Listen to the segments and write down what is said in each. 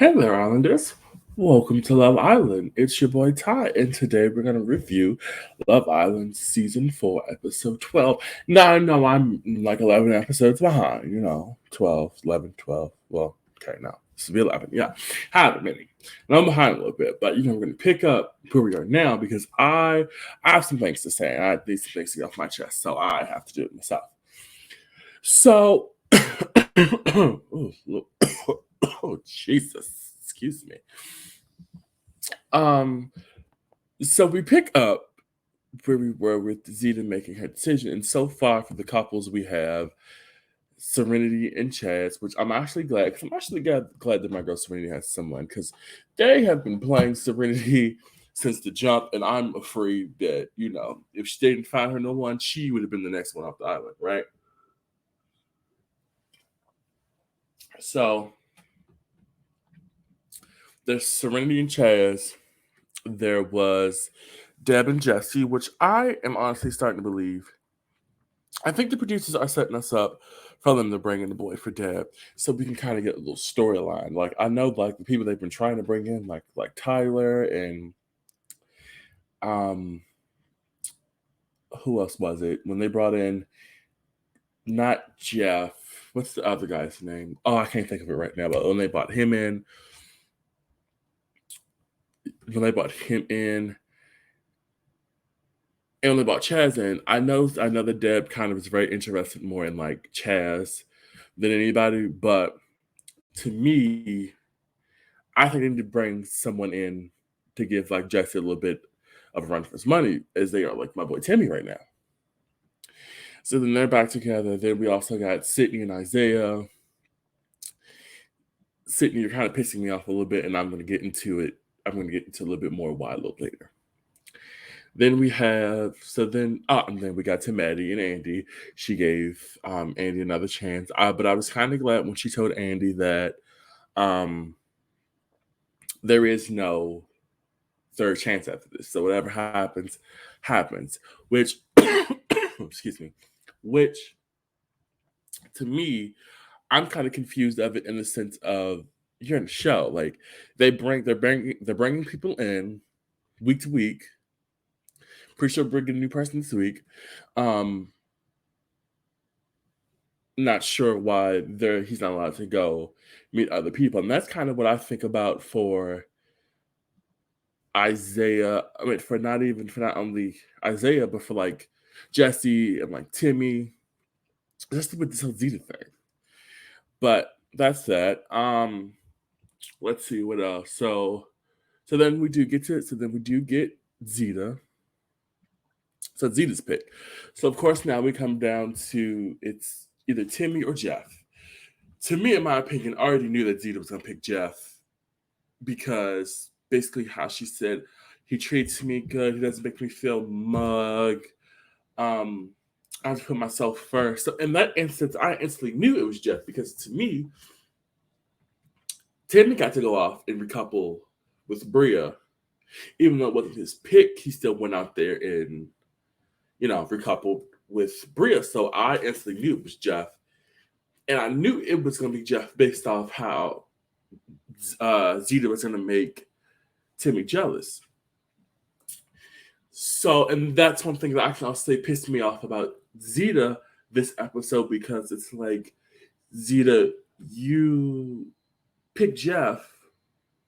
Hey there, Islanders. Welcome to Love Island. It's your boy Ty, and today we're going to review Love Island Season 4, Episode 12. Now, I know I'm like 11 episodes behind, 12, 11, 12. Well, okay, now this will be 11. Yeah, however many. And I'm behind a little bit, but we're going to pick up where we are now because I have some things to say. I need some things to get off my chest, so I have to do it myself. So, oh, oh, Jesus, excuse me. Um, so we pick up where we were with Zeta making her decision, and so far for the couples we have Serenity and Chaz, which I'm actually glad because I'm actually glad that my girl Serenity has someone because they have been playing Serenity since the jump, and I'm afraid that if she didn't find her no one, she would have been the next one off the island, right? So there's Serenity and Chaz. There was Deb and Jesse, which I am honestly starting to believe. I think the producers are setting us up for them to bring in the boy for Deb, so we can kind of get a little storyline. Like I know, like the people they've been trying to bring in, like Tyler and um, who else was it when they brought in not Jeff? What's the other guy's name? Oh, I can't think of it right now. But when they brought him in, when they brought him in, and when they brought Chaz in, I know that Deb kind of is very interested more in like Chaz than anybody, but to me, I think they need to bring someone in to give like Jesse a little bit of a run for his money, as they are like my boy Timmy right now. So then they're back together. Then we also got Sydney and Isaiah. Sydney, you're kind of pissing me off a little bit, and I'm going to get into it. I'm going to get into a little bit more why a little later. Then we have and then we got to Maddie and Andy. She gave Andy another chance, but I was kind of glad when she told Andy that um, there is no third chance after this. So whatever happens, happens. Which, excuse me, which to me, I'm kind of confused of it in the sense of you're in a show. Like they're bringing people in week to week. Pretty sure bringing a new person this week. Um, not sure why he's not allowed to go meet other people, and that's kind of what I think about for Isaiah. I mean, for not only Isaiah, but for like Jesse and like Timmy, just with this whole Zeta thing. But that's that. Let's see what else. So then we do get to it. So then we do get Zeta. So Zeta's pick. So of course now we come down to it's either Timmy or Jeff. To me, in my opinion, I already knew that Zeta was gonna pick Jeff because basically how she said he treats me good, he doesn't make me feel mug. Um, I have to put myself first. So in that instance, I instantly knew it was Jeff because to me, Timmy got to go off and recouple with Bria. Even though it wasn't his pick, he still went out there and, recoupled with Bria. So I instantly knew it was Jeff. And I knew it was going to be Jeff based off how Zeta was going to make Timmy jealous. So, and that's one thing that I'll say pissed me off about Zeta this episode because it's like, Zeta, you pick Jeff,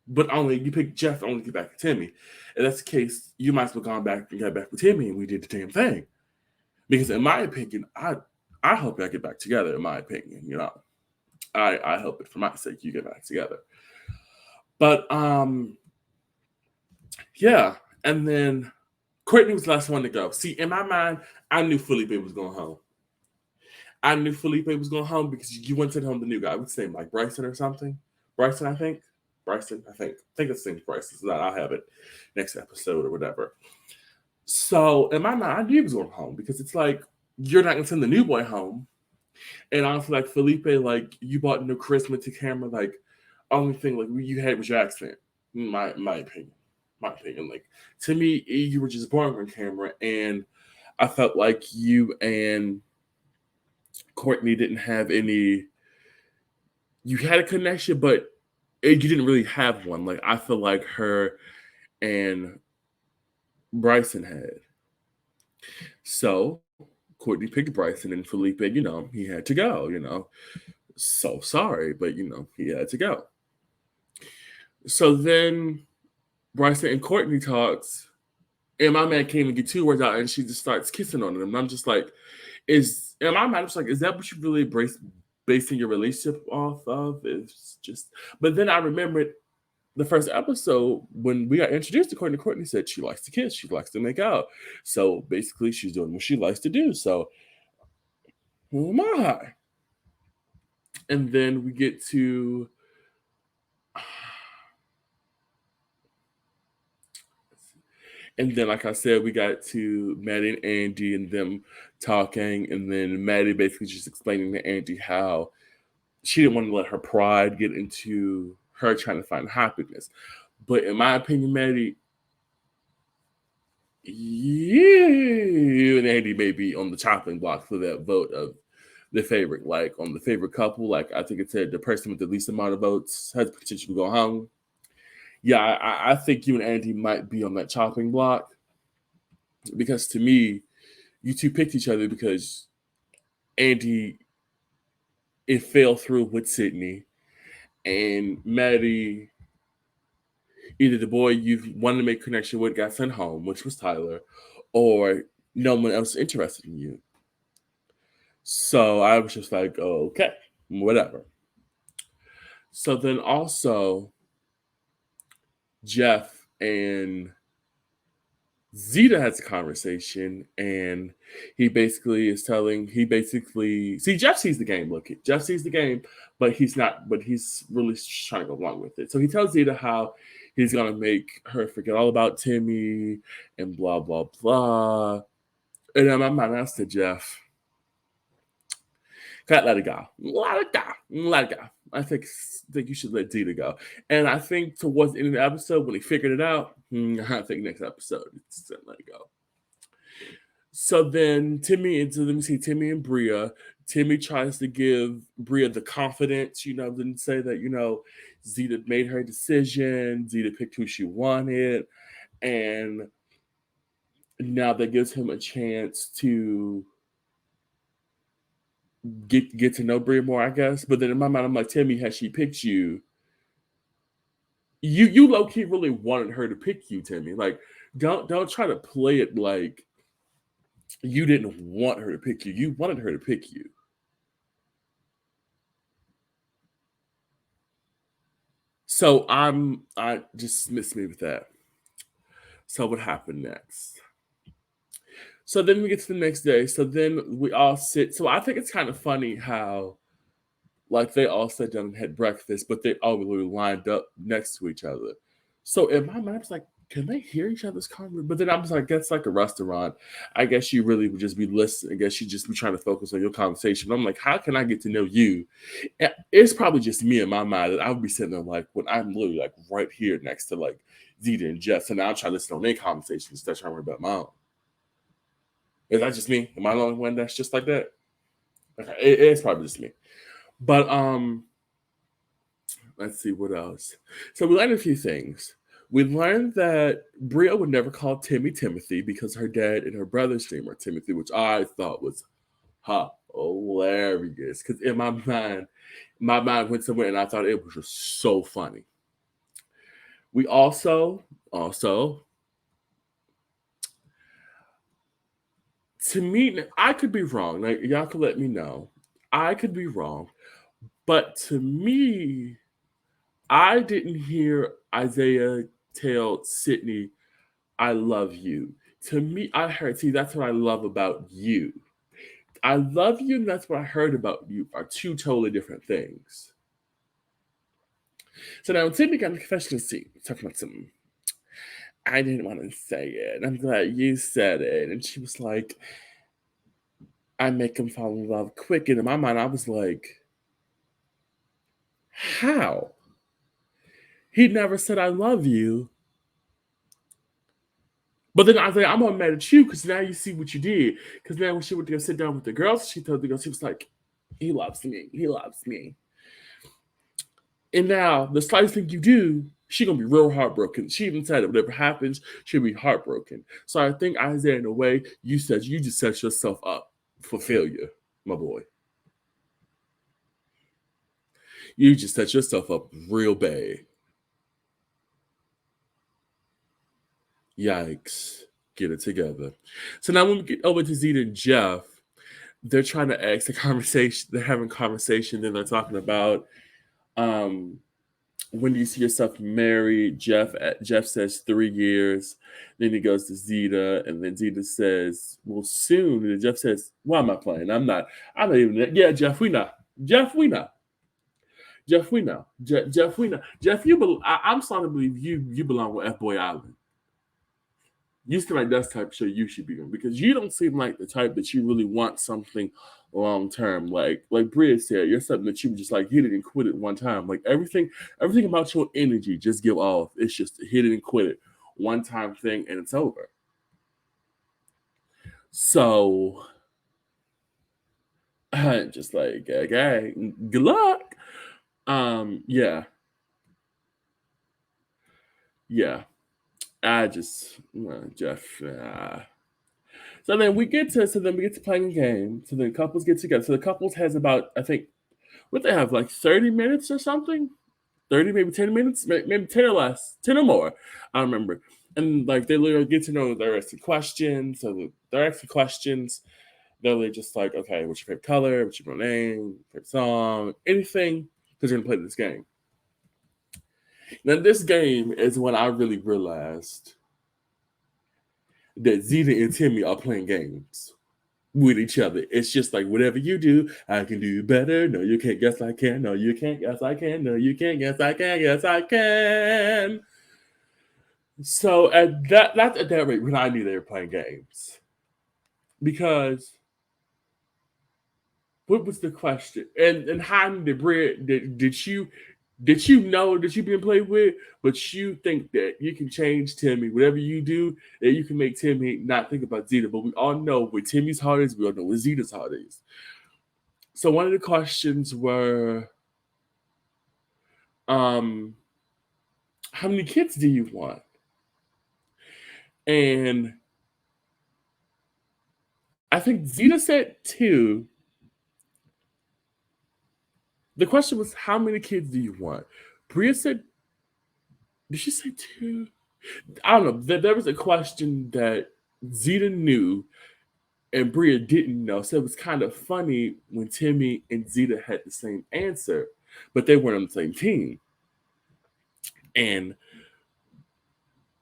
but only you pick Jeff only to get back to Timmy. If that's the case, you might as well gone back and got back with Timmy, and we did the damn thing. Because in my opinion, I hope y'all get back together. In my opinion, I hope it for my sake you get back together. But yeah, and then Courtney was the last one to go. See, in my mind, I knew Felipe was going home. I knew Felipe was going home because you went to home the new guy. What's his name? Like Bryson or something? Bryson, I think. Bryson, I think. I think it's the same Bryson. So that I'll have it next episode or whatever. So in my mind, I knew he was going home because it's like you're not gonna send the new boy home. And honestly, like Felipe, like you bought no charisma to camera. Like only thing like you had was your accent. My opinion. My opinion. Like to me, you were just born on camera, and I felt like you and Courtney didn't have any. You had a connection, but you didn't really have one. Like I feel like her and Bryson had. So Courtney picked Bryson, and Felipe, he had to go. So sorry, but he had to go. So then Bryson and Courtney talks, and my man can't even get two words out, and she just starts kissing on him. And I'm just like, and my man was like, is that what you really basing your relationship off of? It's just, but then I remembered the first episode when we got introduced to Courtney. Courtney said she likes to kiss, she likes to make out. So basically, she's doing what she likes to do. So who am I? And then we get to and then, like I said, we got to Maddie and Andy and them talking, and then Maddie basically just explaining to Andy how she didn't want to let her pride get into her trying to find happiness. But in my opinion, Maddie, you and Andy may be on the chopping block for that vote of the favorite. Like on the favorite couple, like I think it said the person with the least amount of votes has potential to go home. Yeah, I think you and Andy might be on that chopping block because to me, you two picked each other because Andy it fell through with Sydney, and Maddie either the boy you wanted to make a connection with got sent home, which was Tyler, or no one else interested in you. So I was just like, oh, okay, whatever. So then also Jeff and Zeta has a conversation, and he basically see Jeff sees the game. Look, Jeff sees the game, but he's not. But he's really trying to go along with it. So he tells Zeta how he's gonna make her forget all about Timmy and blah blah blah. And in my mind, I said, Jeff, can't let it go. Let it go. Let it go. I think you should let Zeta go. And I think towards the end of the episode, when he figured it out, I think next episode, it's let it go. So then let me see, Timmy and Bria. Timmy tries to give Bria the confidence, didn't say that, Zeta made her decision, Zeta picked who she wanted, and now that gives him a chance to get to know Bria more, I guess. But then in my mind, I'm like, Timmy, has she picked you? You low key really wanted her to pick you, Timmy. Like, don't try to play it like you didn't want her to pick you. You wanted her to pick you. So I just miss me with that. So what happened next? So then we get to the next day. So then we all sit. So I think it's kind of funny how like they all sat down and had breakfast, but they all really lined up next to each other. So in my mind, I was like, can they hear each other's conversation? But then I was like, that's like a restaurant. I guess you really would just be listening. I guess you just be trying to focus on your conversation. I'm like, how can I get to know you? And it's probably just me in my mind that I would be sitting there like when I'm literally like right here next to like Zeta and Jeff. So now I'm trying to listen on their conversation instead of trying to worry about my own. Is that just me? Am I the only one that's just like that? Okay, it's probably just me. But let's see what else. So we learned a few things. We learned that Bria would never call Timmy Timothy because her dad and her brother's name are Timothy, which I thought was hilarious. Because in my mind went somewhere and I thought it was just so funny. We also to me, I could be wrong. Like y'all could let me know. I could be wrong, but to me, I didn't hear Isaiah tell Sydney, "I love you." To me, I heard. See, that's what I love about you. I love you, and that's what I heard about you are two totally different things. So now, when Sydney got in the confessional seat, talking about something, I didn't want to say it. I'm glad you said it. And she was like, I make him fall in love quick. And in my mind, I was like, how? He never said I love you. But then I was like, I'm not mad at you because now you see what you did. Because now when she went to go sit down with the girls, she told the girls, she was like, he loves me. He loves me. And now the slightest thing you do, she gonna be real heartbroken. She even said it, whatever happens, she'll be heartbroken. So I think Isaiah, in a way, you just set yourself up for failure, my boy. You just set yourself up real bad. Yikes. Get it together. So now when we get over to Zeta and Jeff, they're trying to ask the conversation, they're having conversation, then they're talking about um when do you see yourself married? Jeff says 3 years. Then he goes to Zeta, and then Zeta says, "Well, soon." And Jeff says, "Why am I playing? I'm not. I'm not even. Yeah, Jeff, we know. Jeff, we know. Jeff, we know. Jeff, we know. Jeff, I'm starting to believe you belong with F Boy Island. You seem like that's the type of show you should be on because you don't seem like the type that you really want something long term. Like Bria said, you're something that you would just like hit it and quit it one time. Like everything about your energy just give off. It's just hit it and quit it one time thing and it's over. So just like okay, good luck. Yeah, yeah. I just Jeff. So then we get to playing a game. So then couples get together. So the couples has about I think what they have like 30 minutes or something, 30 maybe 10 minutes, maybe 10 or less, 10 or more. I don't remember. And like they literally get to know they're asking questions. So they're asking questions. They're really just like, okay, what's your favorite color? What's your real name? Favorite song? Anything? Because you're gonna play this game. Now this game is when I really realized that Zeta and Timmy are playing games with each other. It's just like whatever you do, I can do better. No, you can't. Yes, I can. No, you can't. Yes, I can. No, you can't. Yes, I can. Yes, I can. So that's at that rate when I knew they were playing games. Because what was the question? And how did Brit did you know that you've been played with, but you think that you can change Timmy, whatever you do, that you can make Timmy not think about Zeta. But we all know where Timmy's heart is, we all know where Zeta's heart is. So one of the questions were, um, how many kids do you want? And I think Zeta said two. The question was, how many kids do you want? Bria said, did she say two? I don't know. There was a question that Zeta knew and Bria didn't know. So it was kind of funny when Timmy and Zeta had the same answer, but they weren't on the same team. And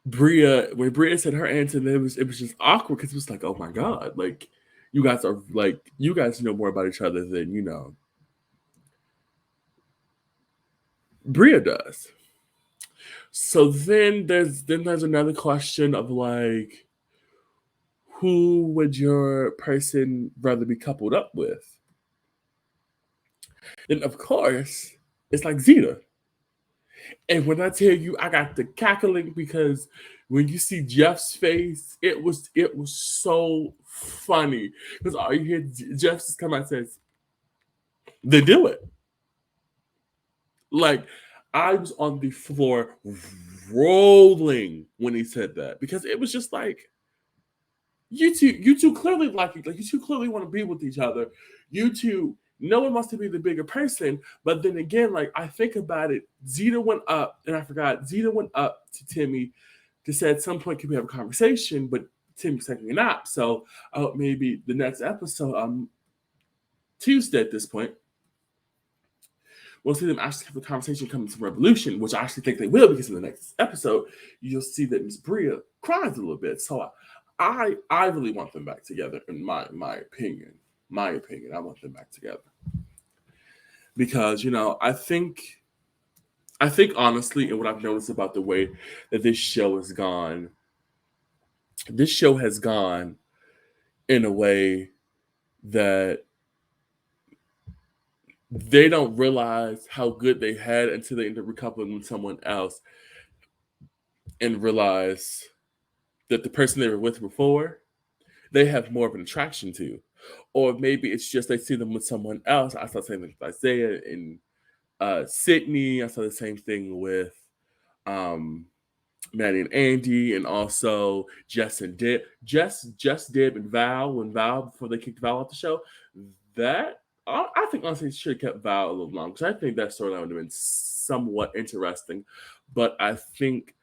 when Bria said her answer, it was just awkward because it was like, oh my god, like you guys know more about each other than Bria does. So then there's another question of like, who would your person rather be coupled up with? Then of course it's like Zeta. And when I tell you I got the cackling because when you see Jeff's face, it was so funny. Because all you hear Jeff just come out and says, they do it. Like I was on the floor rolling when he said that because it was just like you two clearly like you two clearly want to be with each other. You two, no one wants to be the bigger person, but then again, like I think about it, Zeta went up, and I forgot Zeta went up to Timmy to say at some point can we have a conversation, but Timmy's taking a nap, so maybe the next episode, Tuesday at this point, we'll see them actually have a conversation coming to Revolution, which I actually think they will because in the next episode, you'll see that Miss Bria cries a little bit. So I really want them back together, in my opinion. My opinion, I want them back together. Because, I think honestly, and what I've noticed about the way that this show has gone in a way that they don't realize how good they had until they end up recoupling with someone else and realize that the person they were with before, they have more of an attraction to. Or maybe it's just they see them with someone else. I start saying like Isaiah and Sydney. I saw the same thing with um, Maddie and Andy, and also Jess and Dib. Jess, Dib, and Val. When Val before they kicked Val off the show, that I think honestly should have kept Val a little longer because I think that storyline would have been somewhat interesting. But I think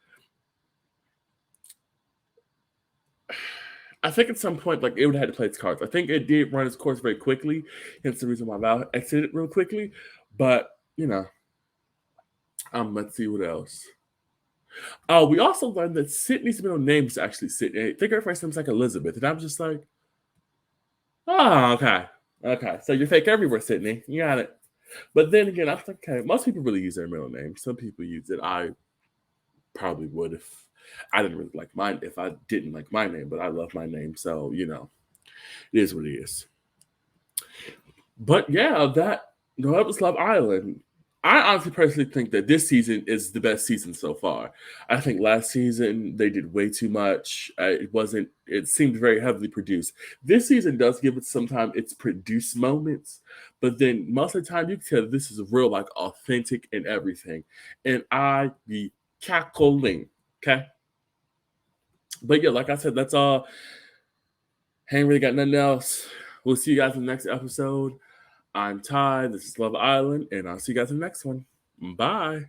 at some point, like it would have had to play its cards. I think it did run its course very quickly, hence the reason why Val exited real quickly. But let's see what else. Oh, we also learned that Sydney's middle name is actually Sydney. I think her first name's like Elizabeth, and I'm just like, oh, okay. So you're fake everywhere, Sydney. You got it. But then again, I think okay, most people really use their middle name. Some people use it. I probably would if I didn't really like mine. If I didn't like my name, but I love my name, so it is what it is. But yeah, that was Love Island. I honestly personally think that this season is the best season so far. I think last season they did way too much. It seemed very heavily produced. This season does give it sometimes its produced moments, but then most of the time you can tell this is real, like authentic and everything. And I be cackling. Okay. But yeah, like I said, that's all. Ain't really got nothing else. We'll see you guys in the next episode. I'm Ty. This is Love Island, and I'll see you guys in the next one. Bye.